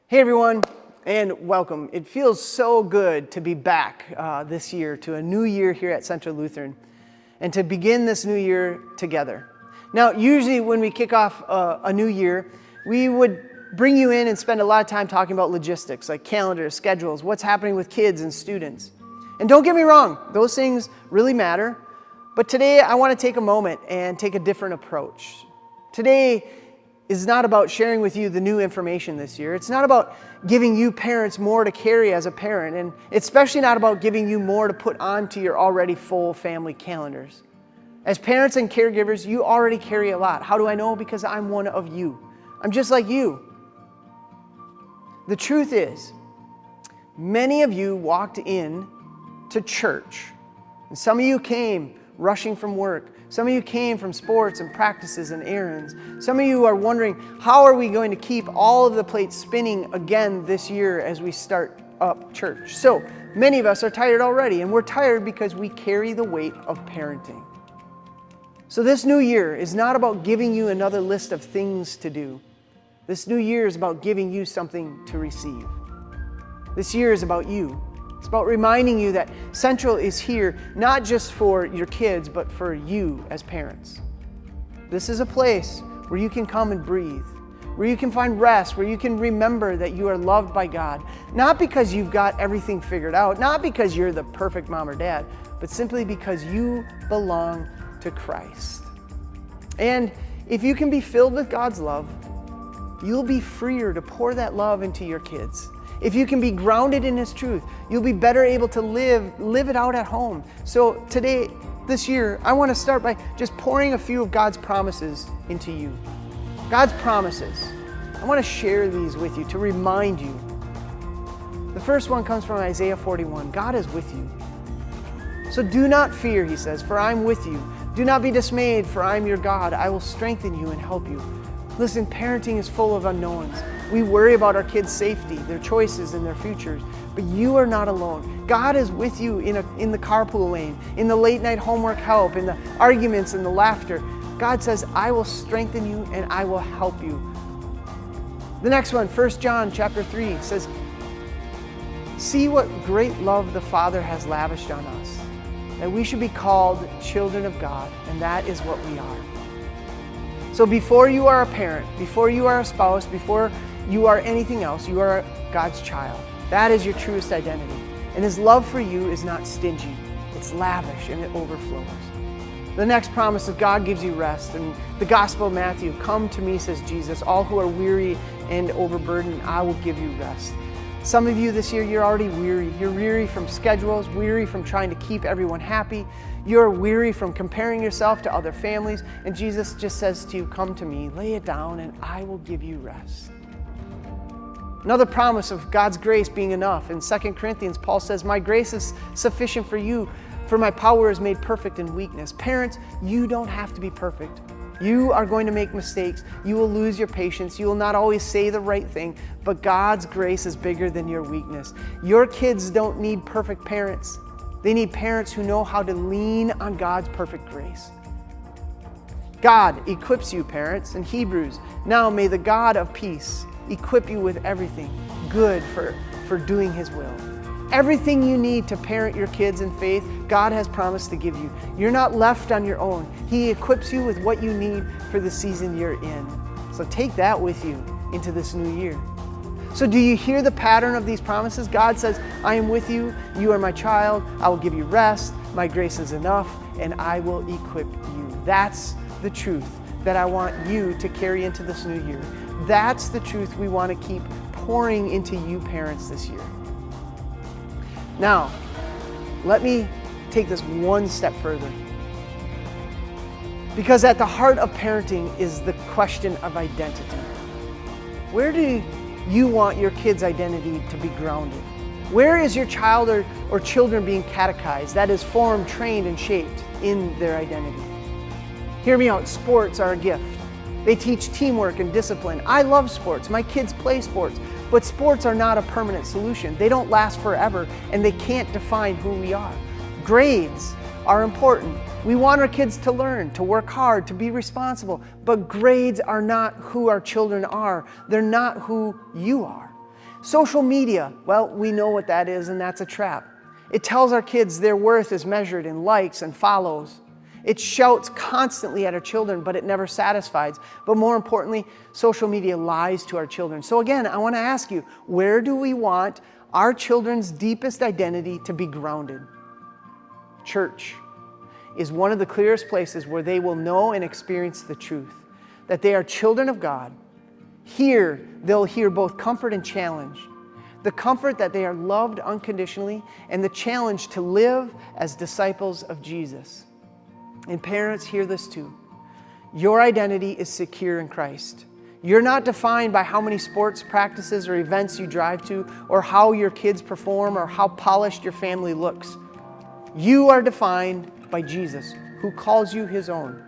Hey everyone, and welcome. It feels so good to be back this year to a new year here at Central Lutheran and to begin this new year together. Now, usually when we kick off a new year, we would bring you in and spend a lot of time talking about logistics like calendars, schedules, what's happening with kids and students. And don't get me wrong, those things really matter. But today I want to take a moment and take a different approach. Today is not about sharing with you the new information this year. It's not about giving you parents more to carry as a parent, and it's especially not about giving you more to put onto your already full family calendars. As parents and caregivers, you already carry a lot. How do I know? Because I'm one of you. I'm just like you. The truth is, many of you walked in to church, and some of you came rushing from work. Some of you came from sports and practices and errands. Some of you are wondering, how are we going to keep all of the plates spinning again this year as we start up church? So many of us are tired already, and we're tired because we carry the weight of parenting. So this new year is not about giving you another list of things to do. This new year is about giving you something to receive. This year is about you. It's about reminding you that Central is here not just for your kids, but for you as parents. This is a place where you can come and breathe, where you can find rest, where you can remember that you are loved by God, not because you've got everything figured out, not because you're the perfect mom or dad, but simply because you belong to Christ. And if you can be filled with God's love, you'll be freer to pour that love into your kids. If you can be grounded in His truth, you'll be better able to live it out at home. So today, this year, I want to start by just pouring a few of God's promises into you. God's promises. I want to share these with you to remind you. The first one comes from Isaiah 41. God is with you. So do not fear, He says, for I'm with you. Do not be dismayed, for I'm your God. I will strengthen you and help you. Listen, parenting is full of unknowns. We worry about our kids' safety, their choices, and their futures. But you are not alone. God is with you in the carpool lane, in the late night homework help, in the arguments and the laughter. God says, I will strengthen you and I will help you. The next one, 1 John chapter 3 says, see what great love the Father has lavished on us, that we should be called children of God, and that is what we are. So before you are a parent, before you are a spouse, before you are anything else, you are God's child. That is your truest identity. And His love for you is not stingy. It's lavish and it overflows. The next promise is God gives you rest. In the Gospel of Matthew, come to me, says Jesus, all who are weary and overburdened, I will give you rest. Some of you this year, you're already weary. You're weary from schedules, weary from trying to keep everyone happy. You're weary from comparing yourself to other families. And Jesus just says to you, come to me, lay it down, and I will give you rest. Another promise of God's grace being enough. In 2 Corinthians, Paul says, my grace is sufficient for you, for my power is made perfect in weakness. Parents, you don't have to be perfect. You are going to make mistakes. You will lose your patience. You will not always say the right thing, but God's grace is bigger than your weakness. Your kids don't need perfect parents. They need parents who know how to lean on God's perfect grace. God equips you, parents, in Hebrews. Now may the God of peace equip you with everything good for doing His will. Everything you need to parent your kids in faith, God has promised to give you. You're not left on your own. He equips you with what you need for the season you're in. So take that with you into this new year. So do you hear the pattern of these promises? God says, I am with you. You are my child. I will give you rest. My grace is enough, and I will equip you. That's the truth that I want you to carry into this new year. That's the truth we want to keep pouring into you parents this year. Now, let me take this one step further. Because at the heart of parenting is the question of identity. Where do you want your kids' identity to be grounded? Where is your child or children being catechized, that is formed, trained, and shaped in their identity? Hear me out, sports are a gift. They teach teamwork and discipline. I love sports. My kids play sports. But sports are not a permanent solution. They don't last forever, and they can't define who we are. Grades are important. We want our kids to learn, to work hard, to be responsible. But grades are not who our children are. They're not who you are. Social media, well, we know what that is, and that's a trap. It tells our kids their worth is measured in likes and follows. It shouts constantly at our children, but it never satisfies. But more importantly, social media lies to our children. So again, I want to ask you, where do we want our children's deepest identity to be grounded? Church is one of the clearest places where they will know and experience the truth, that they are children of God. Here, they'll hear both comfort and challenge. The comfort that they are loved unconditionally, and the challenge to live as disciples of Jesus. And parents, hear this too. Your identity is secure in Christ. You're not defined by how many sports practices or events you drive to, or how your kids perform, or how polished your family looks. You are defined by Jesus, who calls you His own.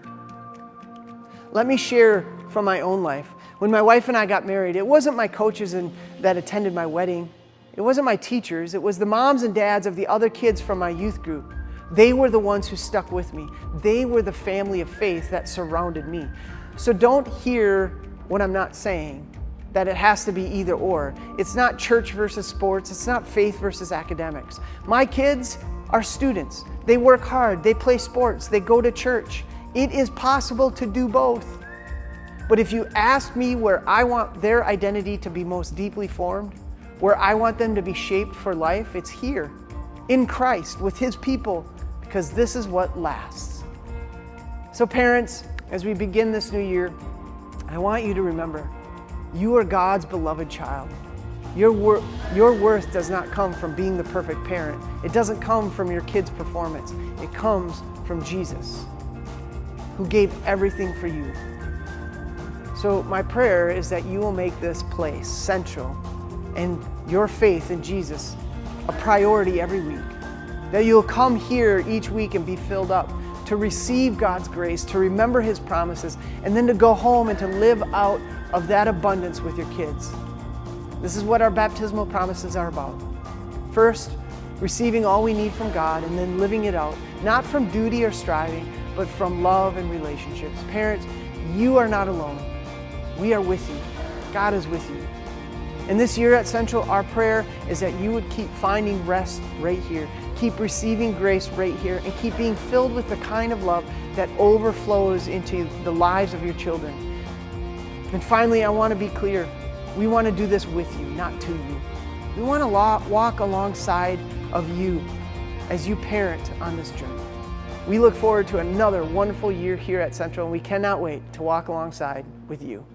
Let me share from my own life. When my wife and I got married, it wasn't my coaches that attended my wedding. It wasn't my teachers. It was the moms and dads of the other kids from my youth group. They were the ones who stuck with me. They were the family of faith that surrounded me. So don't hear what I'm not saying, that it has to be either or. It's not church versus sports. It's not faith versus academics. My kids are students. They work hard. They play sports. They go to church. It is possible to do both. But if you ask me where I want their identity to be most deeply formed, where I want them to be shaped for life, it's here, in Christ, with His people, because this is what lasts. So parents, as we begin this new year, I want you to remember, you are God's beloved child. Your worth does not come from being the perfect parent. It doesn't come from your kid's performance. It comes from Jesus, who gave everything for you. So my prayer is that you will make this place central and your faith in Jesus a priority every week. That you'll come here each week and be filled up to receive God's grace, to remember His promises, and then to go home and to live out of that abundance with your kids. This is what our baptismal promises are about. First, receiving all we need from God, and then living it out, not from duty or striving, but from love and relationships. Parents, you are not alone. We are with you. God is with you. And this year at Central, our prayer is that you would keep finding rest right here, keep receiving grace right here, and keep being filled with the kind of love that overflows into the lives of your children. And finally, I want to be clear. We want to do this with you, not to you. We want to walk alongside of you as you parent on this journey. We look forward to another wonderful year here at Central, and we cannot wait to walk alongside with you.